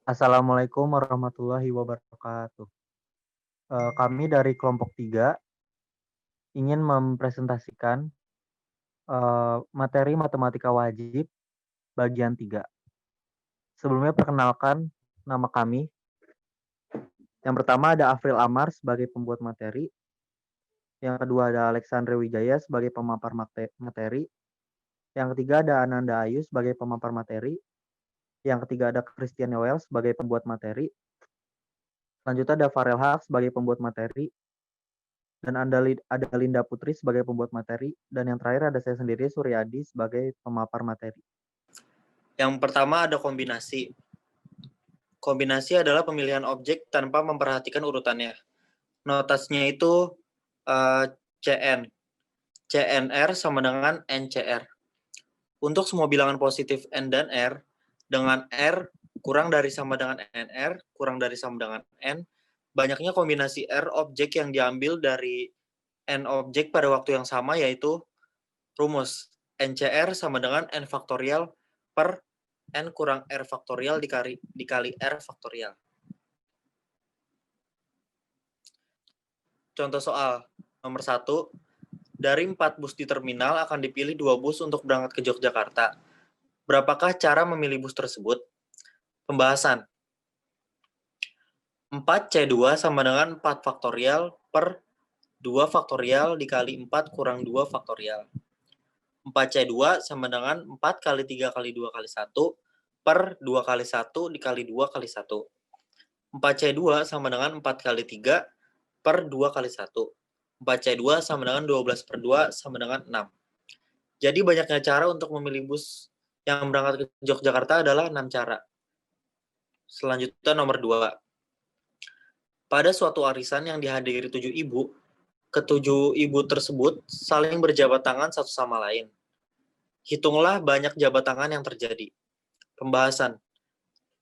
Assalamualaikum warahmatullahi wabarakatuh. Kami dari kelompok 3 ingin mempresentasikan materi matematika wajib bagian 3. Sebelumnya perkenalkan nama kami. Yang pertama ada Afril Amar sebagai pembuat materi. Yang kedua ada Alexandre Wijaya sebagai pemapar materi. Yang ketiga ada Ananda Ayu sebagai pemapar materi. Yang ketiga ada Christian Noel sebagai pembuat materi. Selanjutnya ada Farel Haq sebagai pembuat materi. Dan ada Linda Putri sebagai pembuat materi, dan yang terakhir ada saya sendiri, Suryadi, sebagai pemapar materi. Yang pertama ada kombinasi. Kombinasi adalah pemilihan objek tanpa memperhatikan urutannya. Notasinya itu CN. CNR sama dengan NCR. Untuk semua bilangan positif N dan R, dengan R kurang dari sama dengan NR, kurang dari sama dengan N, banyaknya kombinasi R objek yang diambil dari N objek pada waktu yang sama, yaitu rumus NCR sama dengan N faktorial per N kurang R faktorial dikali R faktorial. Contoh soal nomor 1, dari 4 bus di terminal akan dipilih 2 bus untuk berangkat ke Yogyakarta. Berapakah cara memilih bus tersebut? Pembahasan. 4C2 sama dengan 4 faktorial per 2 faktorial dikali 4 kurang 2 faktorial. 4C2 sama dengan 4 kali 3 kali 2 kali 1 per 2 kali 1 dikali 2 kali 1. 4C2 sama dengan 4 kali 3 per 2 kali 1. 4C2 sama dengan 12 per 2 sama dengan 6. Jadi banyaknya cara untuk memilih bus yang berangkat ke Yogyakarta adalah 6 cara. Selanjutnya nomor 2. Pada suatu arisan yang dihadiri 7 ibu, ketujuh ibu tersebut saling berjabat tangan satu sama lain. Hitunglah banyak jabat tangan yang terjadi. Pembahasan.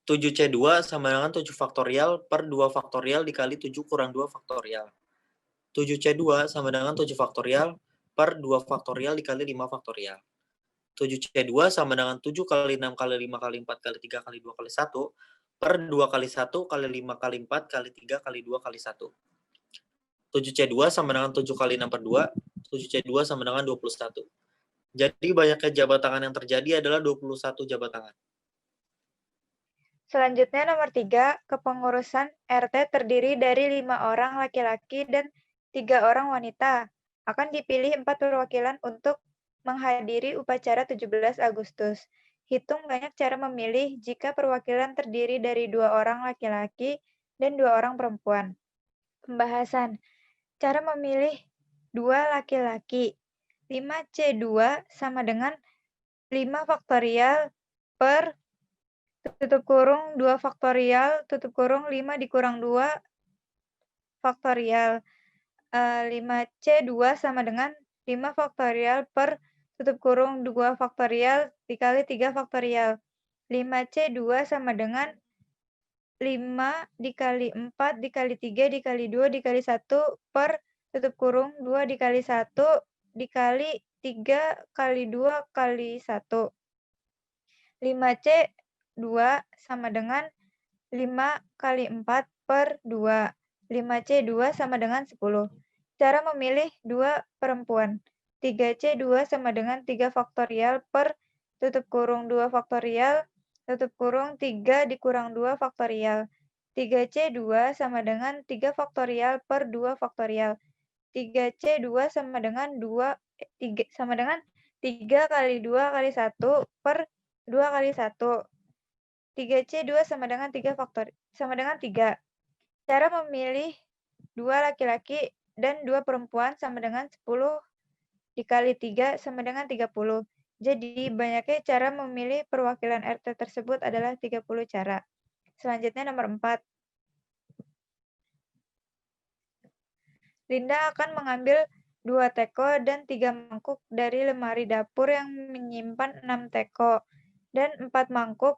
7C2 sama dengan 7 faktorial per 2 faktorial dikali 7 kurang 2 faktorial. 7C2 sama dengan 7 faktorial per 2 faktorial dikali 5 faktorial. 7C2 sama dengan 7 kali 6 kali 5 kali 4 kali 3 kali 2 kali 1 per 2 kali 1 kali 5 kali 4 kali 3 kali 2 kali 1. 7C2 sama dengan 7 kali 6 per 2, 7C2 sama dengan 21. Jadi banyaknya jabat tangan yang terjadi adalah 21 jabat tangan. Selanjutnya nomor 3, kepengurusan RT terdiri dari 5 orang laki-laki dan 3 orang wanita. Akan dipilih 4 perwakilan untuk menghadiri upacara 17 Agustus. Hitung banyak cara memilih jika perwakilan terdiri dari 2 orang laki-laki dan 2 orang perempuan. Pembahasan. Cara memilih 2 laki-laki. 5C2 sama dengan 5 faktorial per tutup kurung 2 faktorial, tutup kurung 5 dikurang 2 faktorial. 5C2 sama dengan 5 faktorial per tutup kurung 2 faktorial dikali 3 faktorial. 5C2 sama dengan 5 dikali 4 dikali 3 dikali 2 dikali 1 per tutup kurung 2 dikali 1 dikali 3 kali 2 kali 1. 5C2 sama dengan 5 kali 4 per 2. 5C2 sama dengan 10. Cara memilih 2 perempuan. 3C2 sama dengan 3 faktorial per tutup kurung 2 faktorial, tutup kurung 3 dikurang 2 faktorial. 3C2 sama dengan 3 faktorial per 2 faktorial. 3C2 sama dengan 3 kali 2 kali 1 per 2 kali 1. 3C2 sama dengan 3 sama dengan 3. Cara memilih 2 laki-laki dan 2 perempuan sama dengan 10 dikali 3 sama dengan 30. Jadi, banyaknya cara memilih perwakilan RT tersebut adalah 30 cara. Selanjutnya nomor 4. Linda akan mengambil 2 teko dan 3 mangkuk dari lemari dapur yang menyimpan 6 teko dan 4 mangkuk.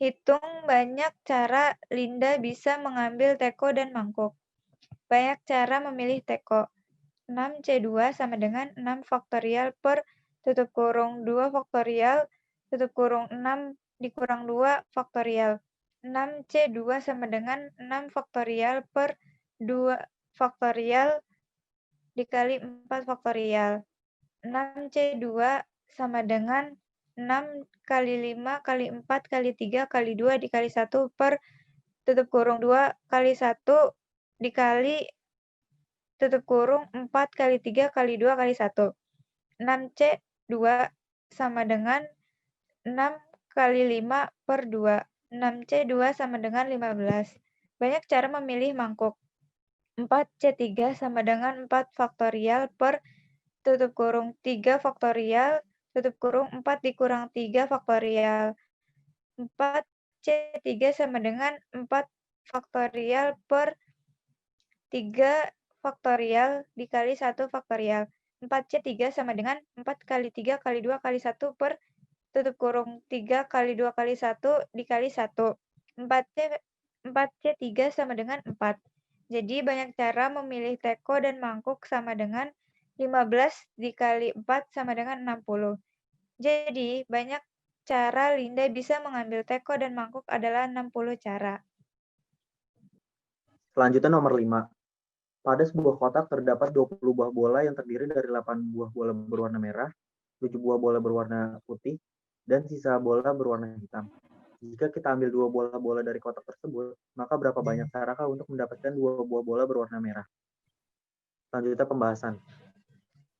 Hitung banyak cara Linda bisa mengambil teko dan mangkuk. Banyak cara memilih teko. 6C2 sama dengan 6 faktorial per tutup kurung 2 faktorial tutup kurung 6 dikurang 2 faktorial. 6C2 sama dengan 6 faktorial per 2 faktorial dikali 4 faktorial. 6C2 sama dengan 6 kali 5 kali 4 kali 3 kali 2 dikali 1 per tutup kurung 2 kali 1 dikali tutup kurung 4 kali 3 kali 2 kali 1. 6C2 sama dengan 6 kali 5 per 2. 6C2 sama dengan 15. Banyak cara memilih mangkuk. 4C3 sama dengan 4 faktorial per tutup kurung 3 faktorial tutup kurung 4 dikurang 3 faktorial. 4C3 sama dengan 4 faktorial per 3 faktorial dikali 1 faktorial. 4C3 sama dengan 4 kali 3 kali 2 kali 1 per tutup kurung 3 kali 2 kali 1 dikali 1. 4C3 sama dengan 4. Jadi banyak cara memilih teko dan mangkuk sama dengan 15 dikali 4 sama dengan 60. Jadi banyak cara Linda bisa mengambil teko dan mangkuk adalah 60 cara. Selanjutnya nomor 5. Pada sebuah kotak terdapat 20 buah bola yang terdiri dari 8 buah bola berwarna merah, 7 buah bola berwarna putih, dan sisa bola berwarna hitam. Jika kita ambil 2 bola dari kotak tersebut, maka berapa banyak carakah untuk mendapatkan 2 buah bola berwarna merah? Selanjutnya pembahasan.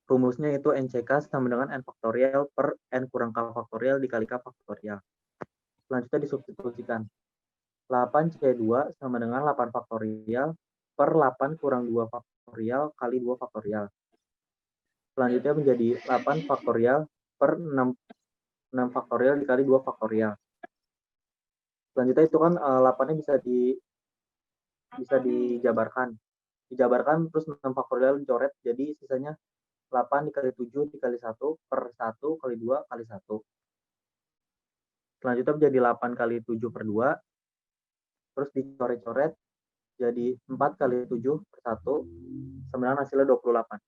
Rumusnya itu NCK sama dengan N faktorial per N kurang K faktorial dikali K faktorial. Selanjutnya disubstitusikan. 8C2 sama dengan 8 faktorial per 8 kurang 2 faktorial kali 2 faktorial. Selanjutnya menjadi 8 faktorial per 6 faktorial dikali 2 faktorial. Selanjutnya itu kan 8-nya bisa dijabarkan. Dijabarkan terus 6 faktorial dicoret, jadi sisanya 8 dikali 7 dikali 1 per 1 kali 2 kali 1. Selanjutnya menjadi 8 kali 7 per 2. Terus dicoret-coret jadi 4 kali 7 per 1. Sebenarnya hasilnya 28.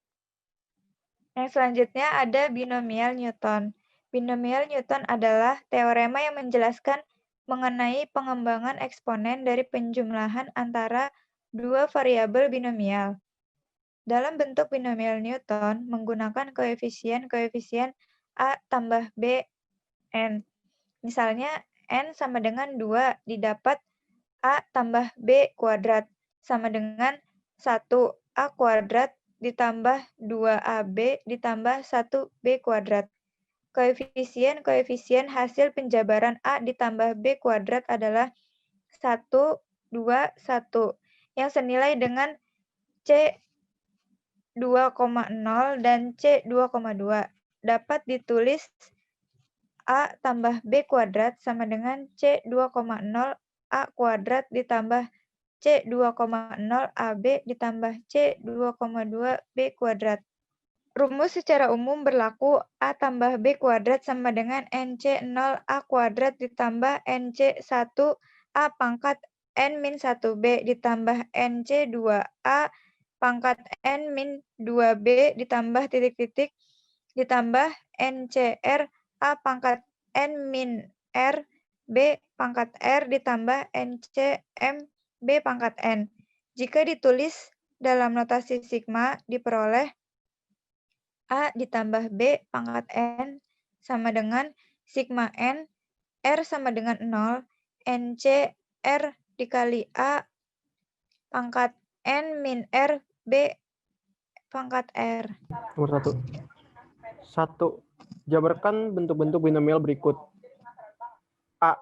Yang selanjutnya ada binomial Newton. Binomial Newton adalah teorema yang menjelaskan mengenai pengembangan eksponen dari penjumlahan antara dua variabel binomial. Dalam bentuk binomial Newton menggunakan koefisien A tambah B, N. Misalnya, N sama dengan 2 didapat A tambah B kuadrat sama dengan 1A kuadrat ditambah 2AB ditambah 1B kuadrat. Koefisien hasil penjabaran A ditambah B kuadrat adalah 1, 2, 1, yang senilai dengan C 2,0 dan C 2,2. Dapat ditulis A tambah B kuadrat sama dengan C 2,0 A kuadrat ditambah C 2,0 AB ditambah C 2,2 B kuadrat. Rumus secara umum berlaku A tambah B kuadrat sama dengan NC 0 A kuadrat ditambah NC 1 A pangkat N min 1B ditambah NC 2A pangkat N min 2B ditambah titik-titik ditambah NCR A pangkat N min R B pangkat R ditambah NCM B pangkat N. Jika ditulis dalam notasi sigma diperoleh A ditambah B pangkat N sama dengan sigma N, R sama dengan 0, NC R dikali A pangkat N min R B pangkat R. Nomor 1. Jabarkan bentuk-bentuk binomial berikut. A.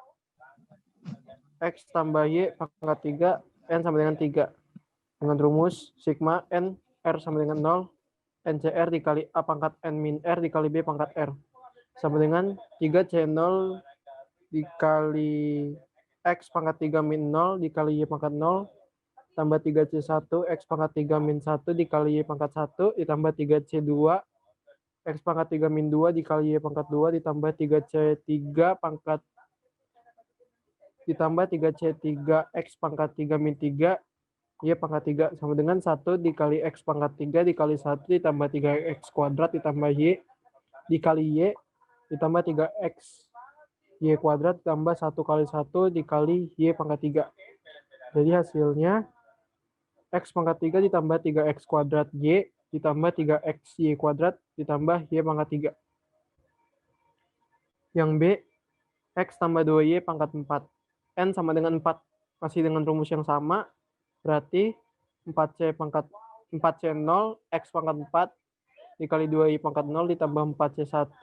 X tambah Y pangkat 3, N sama dengan 3. Dengan rumus sigma N, R sama dengan 0, NCR dikali A pangkat N min R dikali B pangkat R. Sama dengan 3C0 dikali X pangkat 3 min 0 dikali Y pangkat 0 tambah 3C1 X pangkat 3 min 1 dikali Y pangkat 1 ditambah 3C2 X pangkat 3 min 2 dikali Y pangkat 2 ditambah 3C3 pangkat ditambah 3C3 X pangkat 3 min 3 Y pangkat 3 sama dengan 1 dikali X pangkat 3 dikali 1 ditambah 3X kuadrat ditambah Y dikali Y ditambah 3X Y kuadrat tambah 1 kali 1 dikali Y pangkat 3. Jadi hasilnya X pangkat 3 ditambah 3X kuadrat Y ditambah 3X Y kuadrat ditambah Y pangkat 3. Yang B, X tambah 2Y pangkat 4. N sama dengan 4. Masih dengan rumus yang sama, berarti 4C0 X pangkat 4 dikali 2Y pangkat 0 ditambah 4C1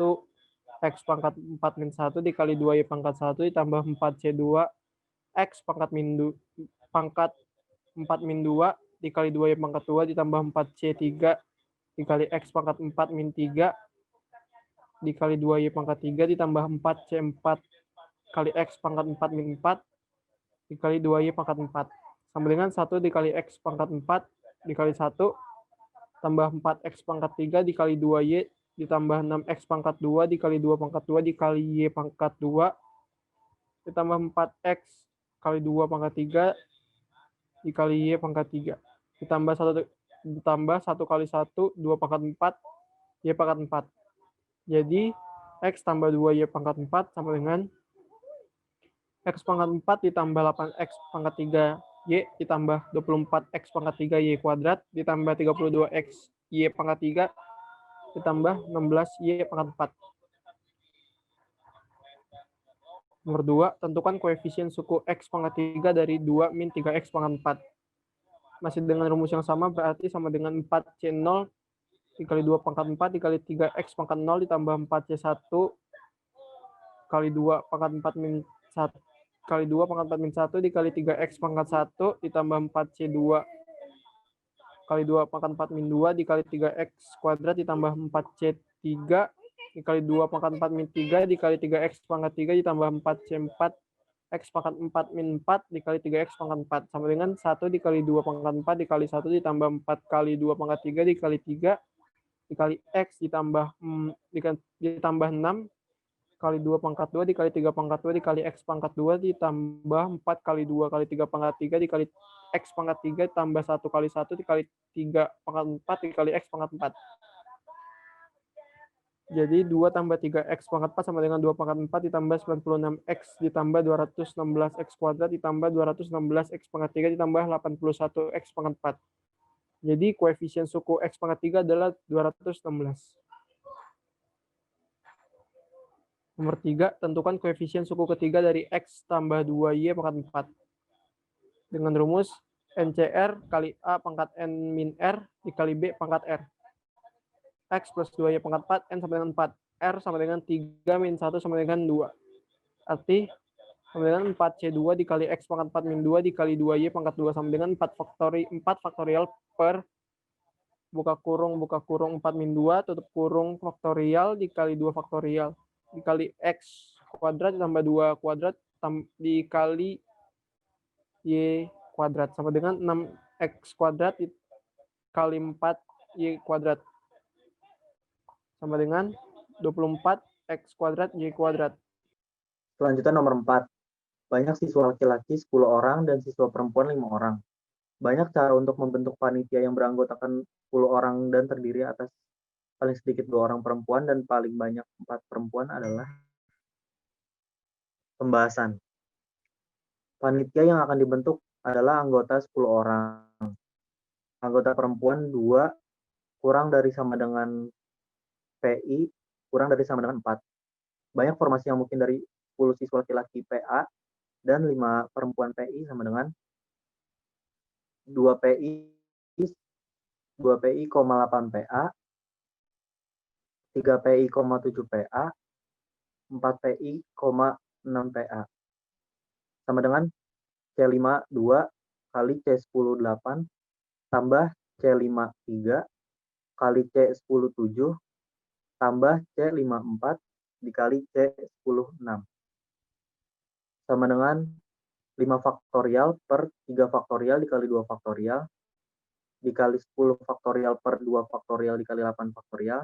X pangkat 4 min 1 dikali 2Y pangkat 1 ditambah 4C2 X pangkat 4 min 2 dikali 2Y pangkat 2 ditambah 4C3 dikali X pangkat 4 min 3 dikali 2Y pangkat 3 ditambah 4C4 kali X pangkat 4 min 4 dikali 2Y pangkat 4. Sama dengan 1 dikali X pangkat 4 dikali 1 tambah 4X pangkat 3 dikali 2Y ditambah 6X pangkat 2 dikali 2 pangkat 2 dikali Y pangkat 2 ditambah 4X kali 2 pangkat 3 dikali Y pangkat 3 ditambah 1 kali 1 2 pangkat 4 Y pangkat 4. Jadi X tambah 2Y pangkat 4 sama dengan X pangkat 4 ditambah 8X pangkat 3 Y ditambah 24X pangkat 3 Y kuadrat ditambah 32X Y pangkat 3 ditambah 16Y pangkat 4. Nomor 2, tentukan koefisien suku X pangkat 3 dari 2 min 3X pangkat 4. Masih dengan rumus yang sama, berarti sama dengan 4C0 dikali 2 pangkat 4 dikali 3X pangkat 0 ditambah 4C1 kali 2 pangkat 4 min 1 kali 2 pangkat 4 min 1 dikali 3X pangkat 1 ditambah 4C2 kali 2 pangkat 4 min 2 dikali 3X kuadrat ditambah 4C3 dikali 2 pangkat 4 min 3 dikali 3X pangkat 3 ditambah 4C4 X pangkat 4 min 4 dikali 3X pangkat 4 sama dengan 1 dikali 2 pangkat 4 dikali 1 ditambah 4 kali 2 pangkat 3 dikali 3 dikali X ditambah 6 kali 2 pangkat 2 dikali 3 pangkat 2 dikali X pangkat 2 ditambah 4 kali 2 kali 3 pangkat 3 dikali X pangkat 3 ditambah 1 kali 1 dikali 3 pangkat 4 dikali X pangkat 4. Jadi 2 tambah 3X pangkat 4 sama dengan 2 pangkat 4 ditambah 96X ditambah 216X kuadrat ditambah 216X pangkat 3 ditambah 81X pangkat 4. Jadi koefisien suku X pangkat 3 adalah 216. Nomor 3, tentukan koefisien suku ketiga dari X tambah 2Y pangkat 4. Dengan rumus NCR kali A pangkat N min R dikali B pangkat R. X plus 2Y pangkat 4, N sama dengan 4. R sama dengan 3 min 1 sama dengan 2. Arti sama dengan 4C2 dikali X pangkat 4 min 2 dikali 2Y pangkat 2 sama dengan 4 faktorial per buka kurung 4 min 2 tutup kurung faktorial dikali 2 faktorial dikali X kuadrat ditambah 2 kuadrat dikali Y kuadrat sama dengan 6X kuadrat dikali 4Y kuadrat sama dengan 24X kuadrat Y kuadrat. Selanjutnya nomor 4. Banyak siswa laki-laki 10 orang dan siswa perempuan 5 orang. Banyak cara untuk membentuk panitia yang beranggotakan 10 orang dan terdiri atas paling sedikit 2 orang perempuan dan paling banyak 4 perempuan adalah pembahasan. Panitia yang akan dibentuk adalah anggota 10 orang. Anggota perempuan 2 kurang dari sama dengan PI kurang dari sama dengan 4. Banyak formasi yang mungkin dari 10 siswa laki-laki PA dan 5 perempuan PI sama dengan 2 PI, 2PI,8 PA, 3 PI,7 PA, 4 PI,6 PA. Sama dengan C5 2 kali C10 8 tambah C5 3 kali C10 7 tambah C5 4 dikali C10 6. Sama dengan 5 faktorial per 3 faktorial dikali 2 faktorial dikali 10 faktorial per 2 faktorial dikali 8 faktorial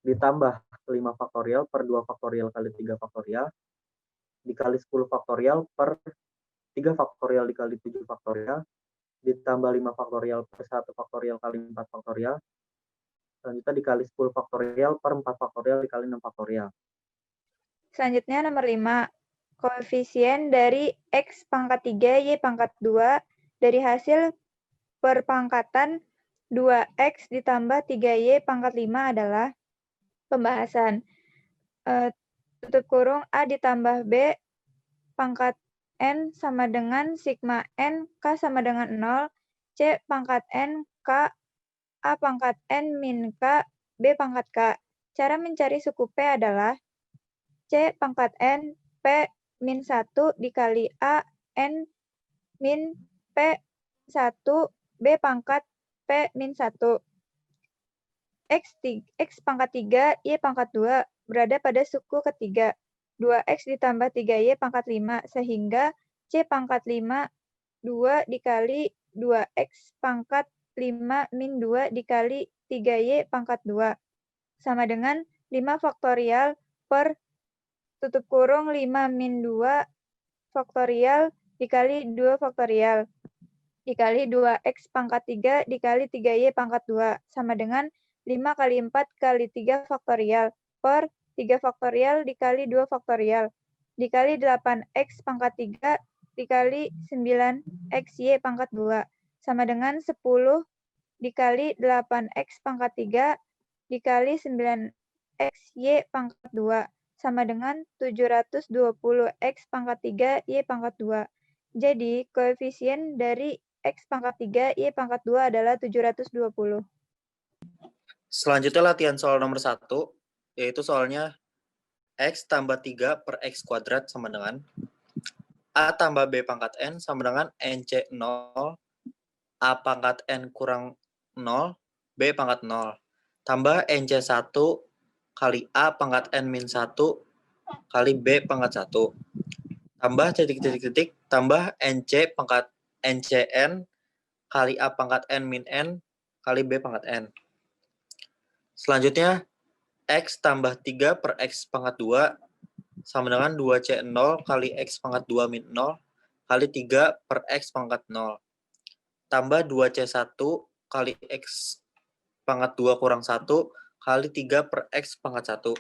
ditambah 5 faktorial per 2 faktorial kali 3 faktorial dikali 10 faktorial per 3 faktorial dikali 7 faktorial ditambah 5 faktorial per 1 faktorial kali 4 faktorial selanjutnya dikali 10 faktorial per 4 faktorial dikali 6 faktorial. Selanjutnya nomor 5. Koefisien dari X pangkat 3 Y pangkat 2 dari hasil perpangkatan 2X ditambah 3Y pangkat 5 adalah pembahasan. Tutup kurung A ditambah B pangkat N sama dengan sigma N, K sama dengan 0, C pangkat N, K, A pangkat N min K, B pangkat K. Cara mencari suku P adalah C pangkat N, P min 1 dikali A, N min P 1, B pangkat P min 1. X pangkat 3, Y pangkat 2 berada pada suku ketiga. 2X ditambah 3Y pangkat 5, sehingga C pangkat 5, 2 dikali 2X pangkat 5 min 2 dikali 3Y pangkat 2. Sama dengan 5 faktorial per tutup kurung 5 min 2 faktorial dikali 2 faktorial dikali 2X pangkat 3 dikali 3Y pangkat 2 sama dengan 5 kali 4 kali 3 faktorial per 3 faktorial dikali 2 faktorial dikali 8X pangkat 3 dikali 9XY pangkat 2 sama dengan 10 dikali 8X pangkat 3 dikali 9XY pangkat 2 sama dengan 720X pangkat 3 Y pangkat 2. Jadi, koefisien dari X pangkat 3 Y pangkat 2 adalah 720. Selanjutnya latihan soal nomor 1, yaitu soalnya X tambah 3 per X kuadrat sama dengan A tambah B pangkat N sama dengan NC 0, A pangkat N kurang 0, B pangkat 0. Tambah NC 1 kali A pangkat N min 1 kali B pangkat 1. Tambah titik-titik-titik, tambah NC pangkat NCN kali A pangkat N min N kali B pangkat N. Selanjutnya, X tambah 3 per X pangkat 2 sama dengan 2C0 kali X pangkat 2 min 0 kali 3 per X pangkat 0. Tambah 2C1 kali X pangkat 2 kurang 1 kali 3 per X pangkat 1.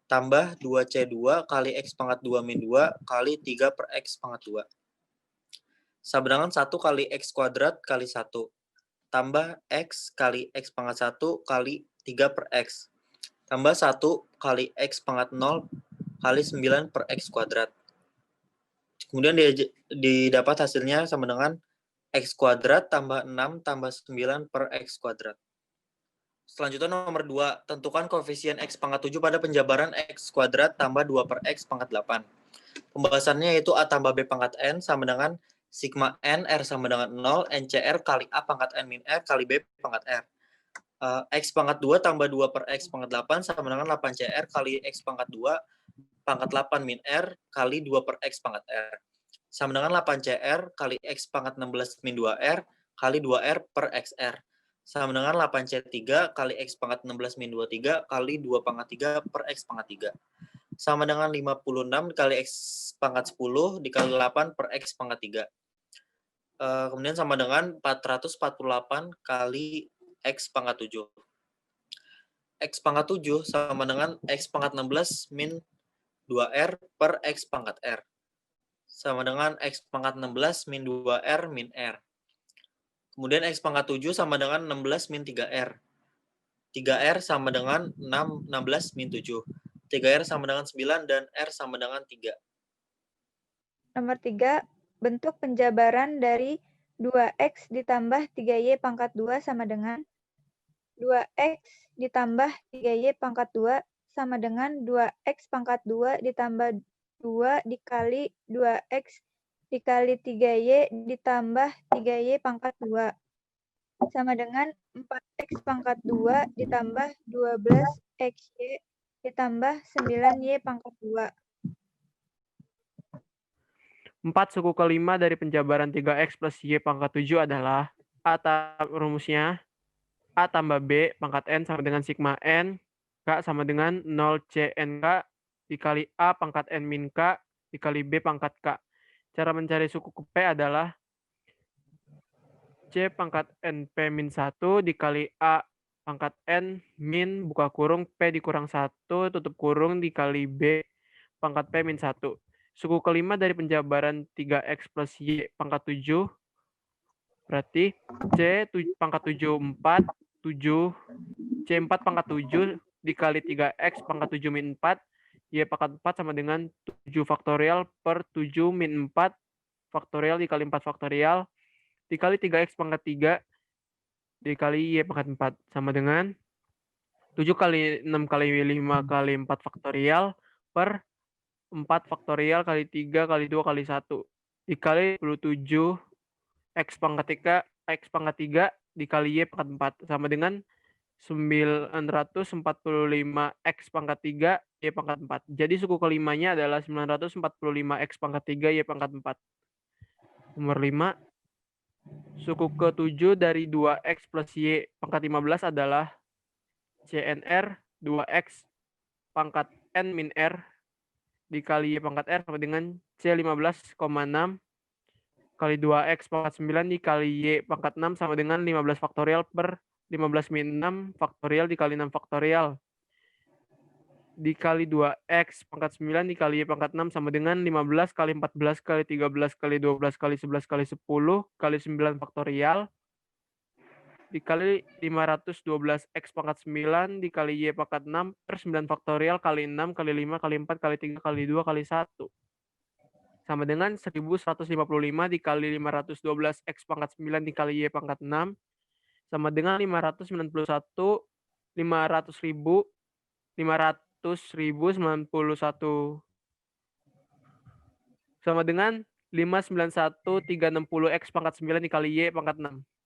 Tambah 2C2 kali X pangkat 2 min 2 kali 3 per X pangkat 2. Sama dengan 1 kali X kuadrat kali 1. Tambah X kali X pangkat 1 kali 3 per X. Tambah 1 kali X pangkat 0 kali 9 per X kuadrat. Kemudian didapat hasilnya sama dengan X kuadrat tambah 6 tambah 9 per X kuadrat. Selanjutnya nomor 2, tentukan koefisien X pangkat 7 pada penjabaran X kuadrat tambah 2 per X pangkat 8. Pembahasannya yaitu A tambah B pangkat N sama dengan sigma N R sama dengan 0, NCR kali A pangkat N min R kali B pangkat R. X pangkat 2 tambah 2 per X pangkat 8 sama dengan 8CR kali X pangkat 2 pangkat 8 min R kali 2 per X pangkat R. Sama dengan 8CR kali X pangkat 16 min 2R kali 2R per XR. Sama dengan 8C3 kali X pangkat 16 min 23 kali 2 pangkat 3 per X pangkat 3. Sama dengan 56 kali X pangkat 10 dikali 8 per X pangkat 3. Kemudian sama dengan 448 kali X pangkat 7. X pangkat 7 sama dengan X pangkat 16 min 2R per X pangkat R. Sama dengan X pangkat 16 min 2R min R. Kemudian X pangkat 7 sama dengan 16 min 3R. 3R sama dengan 16 min 7. 3R sama dengan 9 dan R sama dengan 3. Nomor 3, bentuk penjabaran dari 2X ditambah 3Y pangkat 2 sama dengan 2X ditambah 3Y pangkat 2 sama dengan 2X pangkat 2 ditambah 2 dikali 2X dikali 3Y ditambah 3Y pangkat 2 sama dengan 4X pangkat 2 ditambah 12XY ditambah 9Y pangkat 2. 4 suku kelima dari penjabaran 3X plus Y pangkat 7 adalah rumusnya A tambah B pangkat N sama dengan sigma N, K sama dengan 0CNK dikali A pangkat N min K dikali B pangkat K. Cara mencari suku P adalah C pangkat NP min 1 dikali A pangkat N min buka kurung P dikurang 1 tutup kurung dikali B pangkat P min 1. Suku kelima dari penjabaran 3X plus Y pangkat 7. Berarti C pangkat 7, 4. 7. C4 pangkat 7 dikali 3X pangkat 7 min 4. Y pangkat 4 sama dengan 7 faktorial per 7 min 4 faktorial dikali 4 faktorial dikali 3X pangkat 3 dikali Y pangkat 4 sama dengan 7 kali 6 kali 5 kali 4 faktorial per 4 faktorial kali 3 kali 2 kali 1 dikali 27 X pangkat 3 dikali Y pangkat 4 sama dengan 945 X pangkat 3 Y pangkat 4. Jadi suku kelimanya adalah 945 X pangkat 3 Y pangkat 4. Nomor 5. Suku ke-7 dari 2X plus Y pangkat 15 adalah CNR 2X pangkat N min R dikali Y pangkat R sama dengan C15,6 kali 2X pangkat 9 dikali Y pangkat 6 sama dengan 15 faktorial per 15 min 6 faktorial dikali 6 faktorial dikali 2X pangkat 9 dikali Y pangkat 6 sama dengan 15 kali 14 kali 13 kali 12 kali 11 kali 10 kali 9 faktorial dikali 512 X pangkat 9 dikali Y pangkat 6 per 9 faktorial kali 6 kali 5 kali 4 kali 3 kali 2 kali 1 sama dengan 1155 dikali 512 X pangkat 9 dikali Y pangkat 6 sama dengan 591 sama dengan 591 360 X pangkat 9 dikali Y pangkat 6.